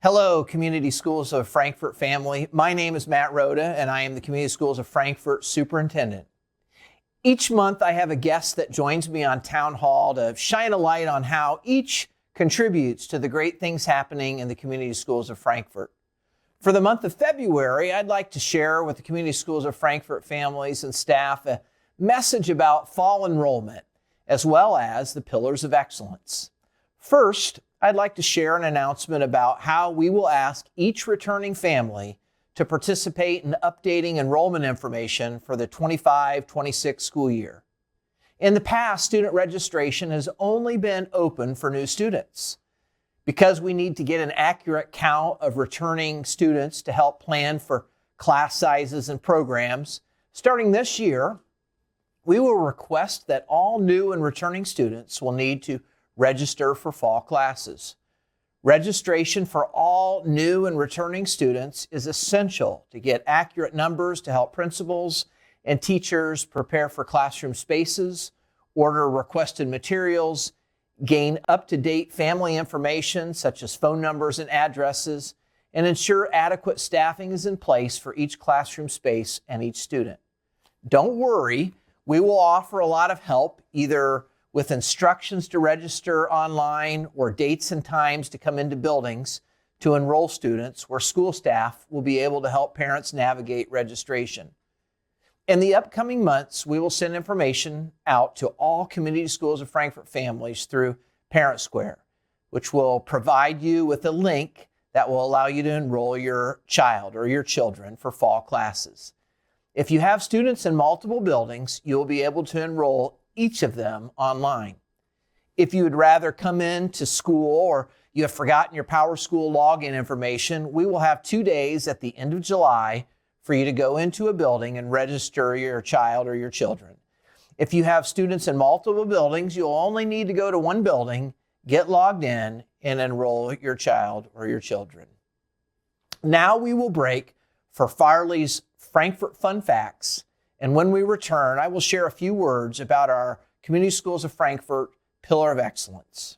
Hello, Community Schools of Frankfort family. My name is Matt Rhoda, and I am the Community Schools of Frankfort Superintendent. Each month, I have a guest that joins me on Town Hall to shine a light on how each contributes to the great things happening in the Community Schools of Frankfort. For the month of February, I'd like to share with the Community Schools of Frankfort families and staff a message about fall enrollment, as well as the pillars of excellence. First, I'd like to share an announcement about how we will ask each returning family to participate in updating enrollment information for the 25-26 school year. In the past, student registration has only been open for new students. Because we need to get an accurate count of returning students to help plan for class sizes and programs, starting this year, we will request that all new and returning students will need to register for fall classes. Registration for all new and returning students is essential to get accurate numbers to help principals and teachers prepare for classroom spaces, order requested materials, gain up-to-date family information such as phone numbers and addresses, and ensure adequate staffing is in place for each classroom space and each student. Don't worry, we will offer a lot of help, either with instructions to register online or dates and times to come into buildings to enroll students, where school staff will be able to help parents navigate registration. In the upcoming months, we will send information out to all Community Schools of Frankfort families through Parent Square, which will provide you with a link that will allow you to enroll your child or your children for fall classes. If you have students in multiple buildings, you will be able to enroll each of them online. If you would rather come in to school or you have forgotten your Power School login information, we will have 2 days at the end of July for you to go into a building and register your child or your children. If you have students in multiple buildings, you'll only need to go to one building, get logged in, and enroll your child or your children. Now we will break for Farley's Frankfort Fun Facts. And when we return, I will share a few words about our Community Schools of Frankfort Pillar of Excellence.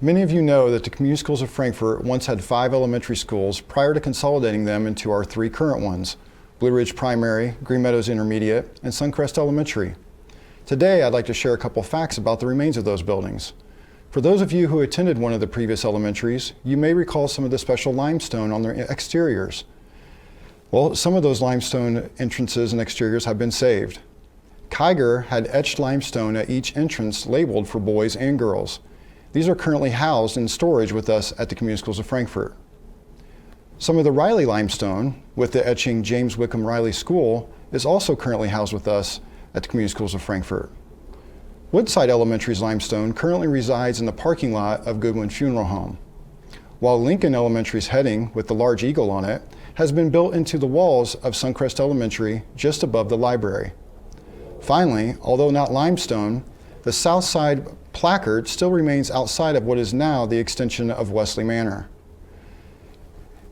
Many of you know that the Community Schools of Frankfort once had 5 elementary schools prior to consolidating them into our 3 current ones: Blue Ridge Primary, Green Meadows Intermediate, and Suncrest Elementary. Today, I'd like to share a couple facts about the remains of those buildings. For those of you who attended one of the previous elementaries, you may recall some of the special limestone on their exteriors. Well, some of those limestone entrances and exteriors have been saved. Kiger had etched limestone at each entrance labeled for boys and girls. These are currently housed in storage with us at the Community Schools of Frankfort. Some of the Riley limestone, with the etching James Wickham Riley School, is also currently housed with us at the Community Schools of Frankfort. Woodside Elementary's limestone currently resides in the parking lot of Goodwin Funeral Home, while Lincoln Elementary's heading, with the large eagle on it, has been built into the walls of Suncrest Elementary just above the library. Finally, although not limestone, the south side placard still remains outside of what is now the extension of Wesley Manor.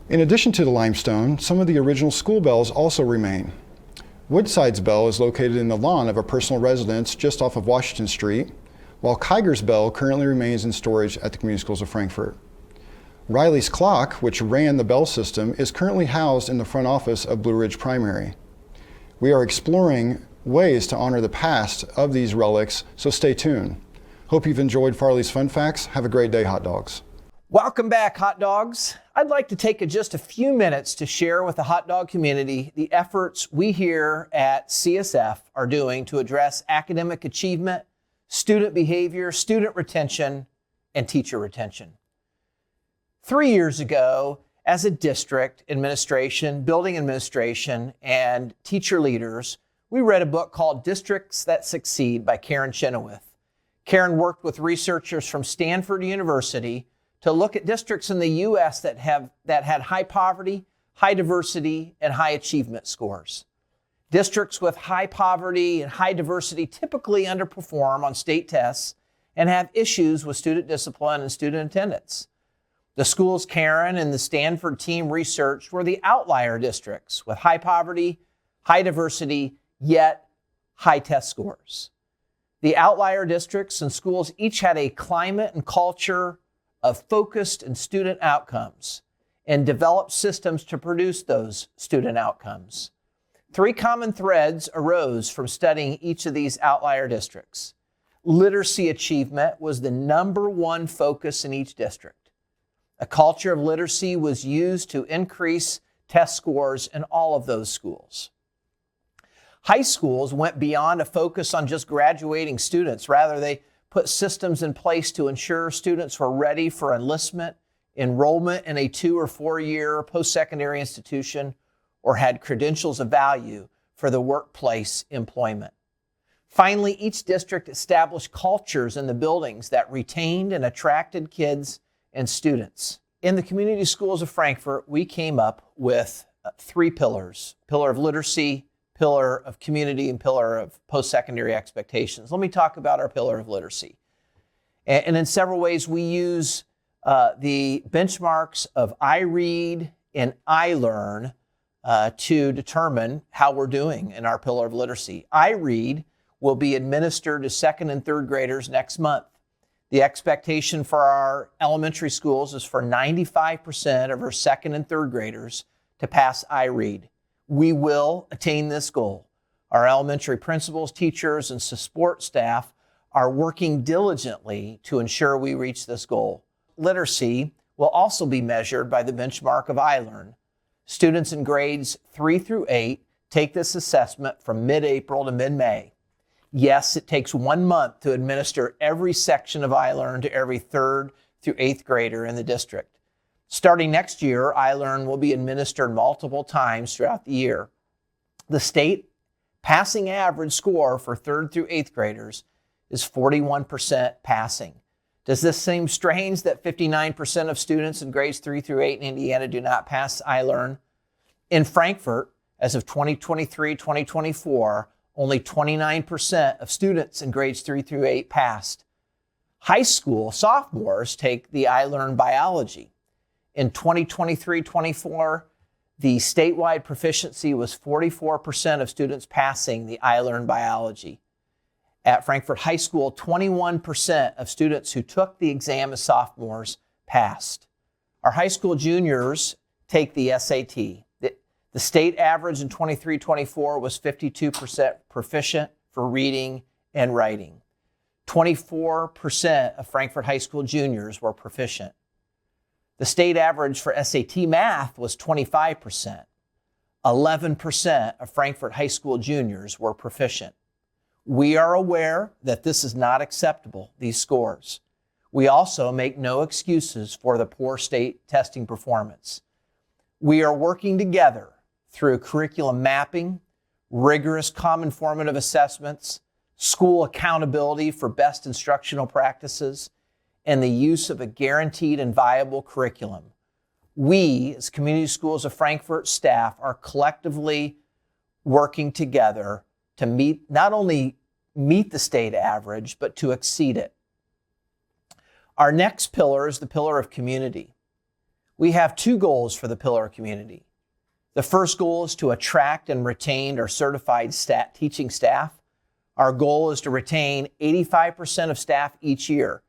In addition to the limestone, some of the original school bells also remain. Woodside's bell is located in the lawn of a personal residence just off of Washington Street, while Kiger's bell currently remains in storage at the Community Schools of Frankfort. Riley's clock, which ran the bell system, is currently housed in the front office of Blue Ridge Primary. We are exploring ways to honor the past of these relics, so stay tuned. Hope you've enjoyed Farley's Fun Facts. Have a great day, hot dogs. Welcome back, hot dogs. I'd like to take just a few minutes to share with the hot dog community the efforts we here at CSF are doing to address academic achievement, student behavior, student retention, and teacher retention. 3 years ago, as a district administration, building administration, and teacher leaders, we read a book called Districts That Succeed by Karen Chenoweth. Karen worked with researchers from Stanford University to look at districts in the U.S. that had high poverty, high diversity, and high achievement scores. Districts with high poverty and high diversity typically underperform on state tests and have issues with student discipline and student attendance. The schools Karen and the Stanford team researched were the outlier districts with high poverty, high diversity, yet high test scores. The outlier districts and schools each had a climate and culture of focused and student outcomes and developed systems to produce those student outcomes. 3 common threads arose from studying each of these outlier districts. Literacy achievement was the #1 focus in each district. A culture of literacy was used to increase test scores in all of those schools. High schools went beyond a focus on just graduating students. Rather, they put systems in place to ensure students were ready for enlistment, enrollment in a 2 or 4-year post-secondary institution, or had credentials of value for the workplace employment. Finally, each district established cultures in the buildings that retained and attracted kids and students. In the community schools of Frankfort, we came up with 3 pillars: pillar of literacy, pillar of community, and pillar of post-secondary expectations. Let me talk about our pillar of literacy. And in several ways, we use the benchmarks of iRead and iLearn to determine how we're doing in our pillar of literacy. iRead will be administered to 2nd and 3rd graders next month. The expectation for our elementary schools is for 95% of our 2nd and 3rd graders to pass iRead. We will attain this goal. Our elementary principals, teachers, and support staff are working diligently to ensure we reach this goal. Literacy will also be measured by the benchmark of iLearn. Students in grades 3 through 8 take this assessment from mid-April to mid-May. Yes, it takes 1 month to administer every section of iLearn to every 3rd through 8th grader in the district. Starting next year, iLearn will be administered multiple times throughout the year. The state passing average score for 3rd through 8th graders is 41% passing. Does this seem strange that 59% of students in grades 3 through 8 in Indiana do not pass iLearn? In Frankfort, as of 2023-2024, only 29% of students in grades 3 through 8 passed. High school sophomores take the iLearn biology. In 2023-24, the statewide proficiency was 44% of students passing the iLearn biology. At Frankfort High School, 21% of students who took the exam as sophomores passed. Our high school juniors take the SAT. The state average in 23-24 was 52% proficient for reading and writing. 24% of Frankfort High School juniors were proficient. The state average for SAT math was 25%. 11% of Frankfort High School juniors were proficient. We are aware that this is not acceptable, these scores. We also make no excuses for the poor state testing performance. We are working together through curriculum mapping, rigorous common formative assessments, school accountability for best instructional practices, and the use of a guaranteed and viable curriculum. We, as Community Schools of Frankfort staff, are collectively working together to not only meet the state average, but to exceed it. Our next pillar is the pillar of community. We have 2 goals for the pillar of community. The first goal is to attract and retain our certified teaching staff. Our goal is to retain 85% of staff each year.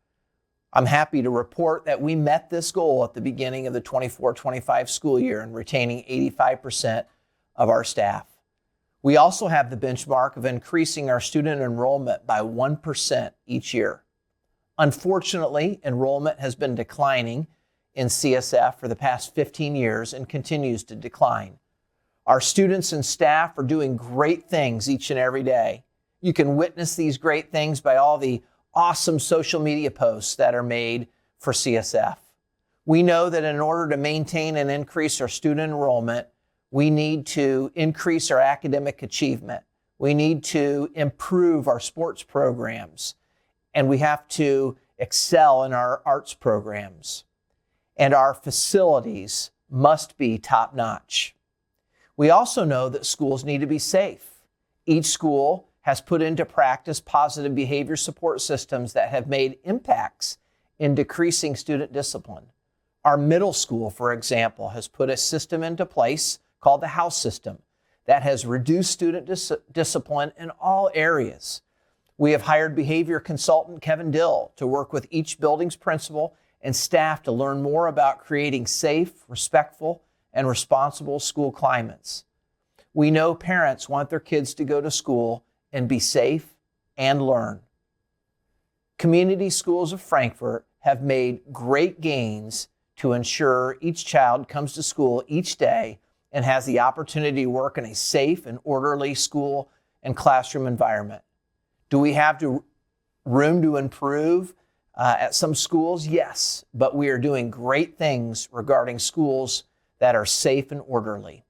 I'm happy to report that we met this goal at the beginning of the 24-25 school year in retaining 85% of our staff. We also have the benchmark of increasing our student enrollment by 1% each year. Unfortunately, enrollment has been declining in CSF for the past 15 years and continues to decline. Our students and staff are doing great things each and every day. You can witness these great things by all the awesome social media posts that are made for CSF. We know that in order to maintain and increase our student enrollment, we need to increase our academic achievement. We need to improve our sports programs, and we have to excel in our arts programs. And our facilities must be top-notch. We also know that schools need to be safe. Each school has put into practice positive behavior support systems that have made impacts in decreasing student discipline. Our middle school, for example, has put a system into place called the house system that has reduced student discipline in all areas. We have hired behavior consultant Kevin Dill to work with each building's principal and staff to learn more about creating safe, respectful, and responsible school climates. We know parents want their kids to go to school and be safe and learn. Community schools of Frankfort have made great gains to ensure each child comes to school each day and has the opportunity to work in a safe and orderly school and classroom environment. Do we have room to improve at some schools? Yes, but we are doing great things regarding schools that are safe and orderly.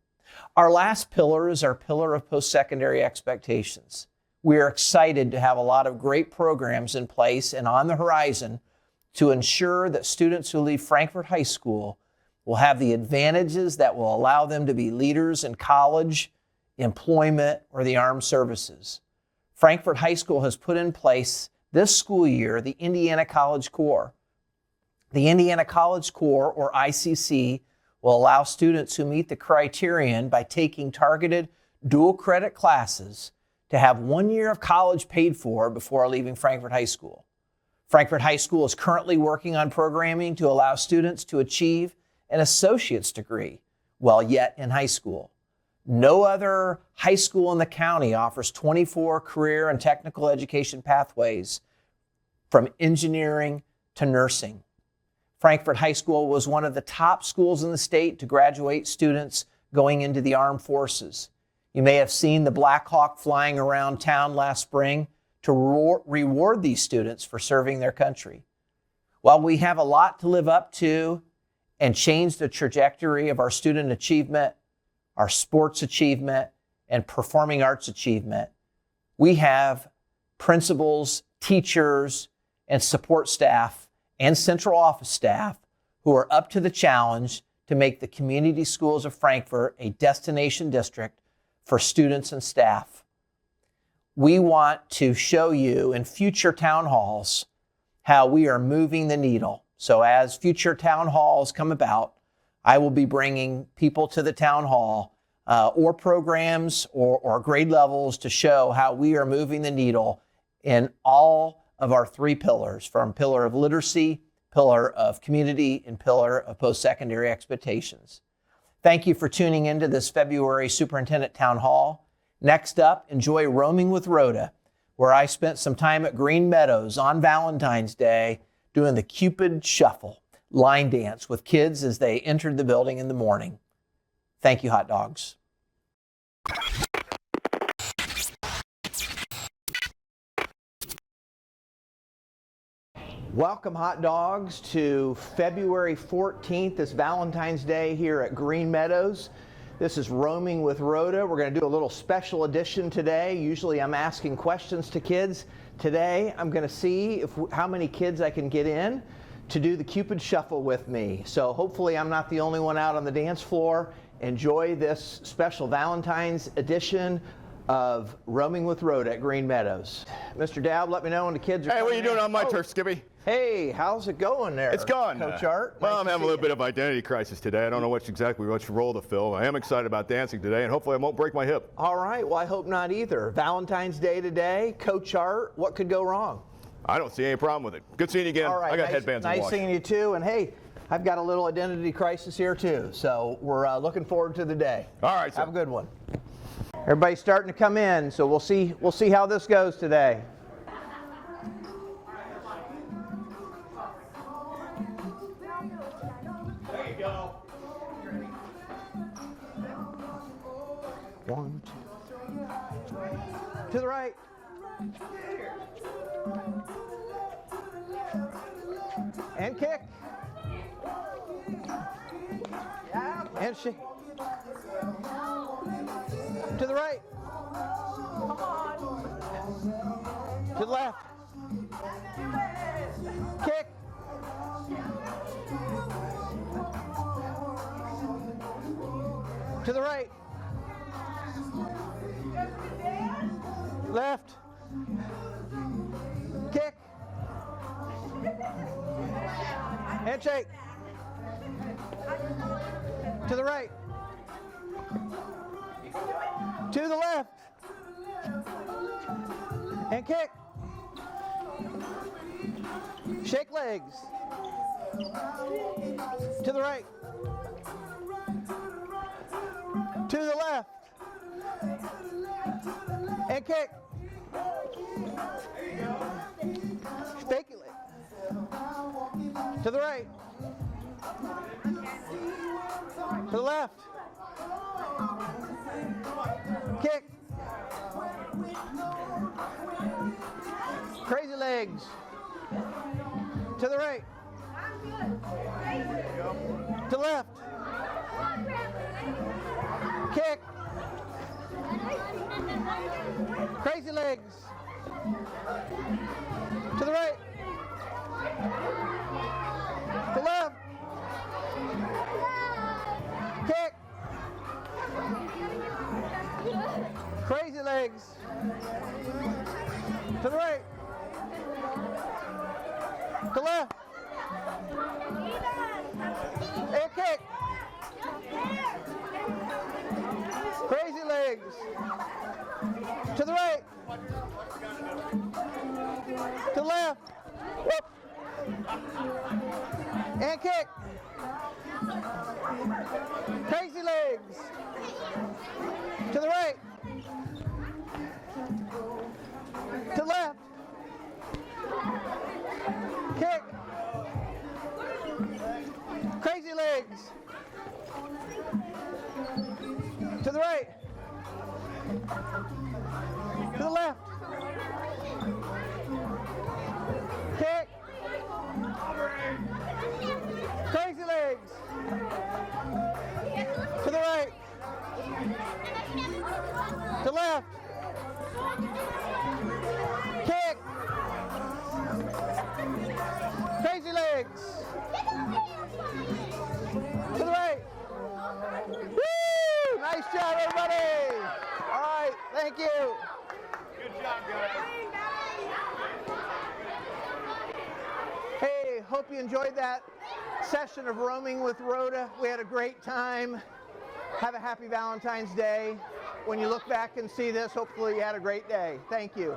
Our last pillar is our pillar of post-secondary expectations. We are excited to have a lot of great programs in place and on the horizon to ensure that students who leave Frankfort High School will have the advantages that will allow them to be leaders in college, employment, or the armed services. Frankfort High School has put in place this school year the Indiana College Corps. The Indiana College Corps, or ICC, will allow students who meet the criterion by taking targeted dual credit classes to have 1 year of college paid for before leaving Frankfort High School. Frankfort High School is currently working on programming to allow students to achieve an associate's degree while yet in high school. No other high school in the county offers 24 career and technical education pathways from engineering to nursing. Frankfort High School was one of the top schools in the state to graduate students going into the armed forces. You may have seen the Black Hawk flying around town last spring to reward these students for serving their country. While we have a lot to live up to and change the trajectory of our student achievement, our sports achievement, and performing arts achievement, we have principals, teachers, and support staff and central office staff who are up to the challenge to make the community schools of Frankfort a destination district for students and staff. We want to show you in future town halls how we are moving the needle. So as future town halls come about, I will be bringing people to the town hall or programs or grade levels to show how we are moving the needle in all of our three pillars, from pillar of literacy, pillar of community, and pillar of post-secondary expectations. Thank you for tuning into this February Superintendent Town Hall. Next up, enjoy Roaming with Rhoda, where I spent some time at Green Meadows on Valentine's Day doing the Cupid Shuffle line dance with kids as they entered the building in the morning. Thank you, hot dogs. Welcome, hot dogs, to February 14th. It's Valentine's Day here at Green Meadows. This is Roaming with Rhoda. We're going to do a little special edition today. Usually I'm asking questions to kids. Today I'm going to see how many kids I can get in to do the Cupid Shuffle with me. So hopefully I'm not the only one out on the dance floor. Enjoy this special Valentine's edition of Roaming with Rhoda at Green Meadows. Mr. Dowd, let me know when the kids are Hey, what are you doing in. on my turf, Skippy? Hey, how's it going there? It's going. Coach Art. Well, Nice I'm to having a see little you. bit of identity crisis today. I don't know which role to fill. I am excited about dancing today, and hopefully I won't break my hip. All right, well, I hope not either. Valentine's Day today, Coach Art, what could go wrong? I don't see any problem with it. Good seeing you again. All right, I got nice, headbands to nice wash. seeing you too, and hey, I've got a little identity crisis here too, so we're looking forward to the day. All right, sir. Have a good one. Everybody's starting to come in, so we'll see how this goes today. There you go. One, two. To the right. And kick. And shake. To the right. To the left. Kick. To the right. Left. Kick. Handshake. To the right. To the left. And kick. Shake legs. To the right. To the left. And kick. Fake it. To the right. To the left. Kick. Crazy legs. To the right. To the left. Kick. Crazy legs. To the right. To the left. Kick. Crazy legs. To the right. To the left. And kick. Crazy legs. To the right. To the left. Whoop. And kick. Crazy legs. To the right. To the left. Kick. Crazy legs. To the right. To the left. Kick. Crazy legs. To the right. To the left. Kick. Crazy legs. To the right. Woo! Nice job, everybody. All right, thank you. Good job, guys. Hey, hope you enjoyed that session of roaming with Rhoda. We had a great time. Have a happy Valentine's Day. When you look back and see this, hopefully you had a great day. Thank you.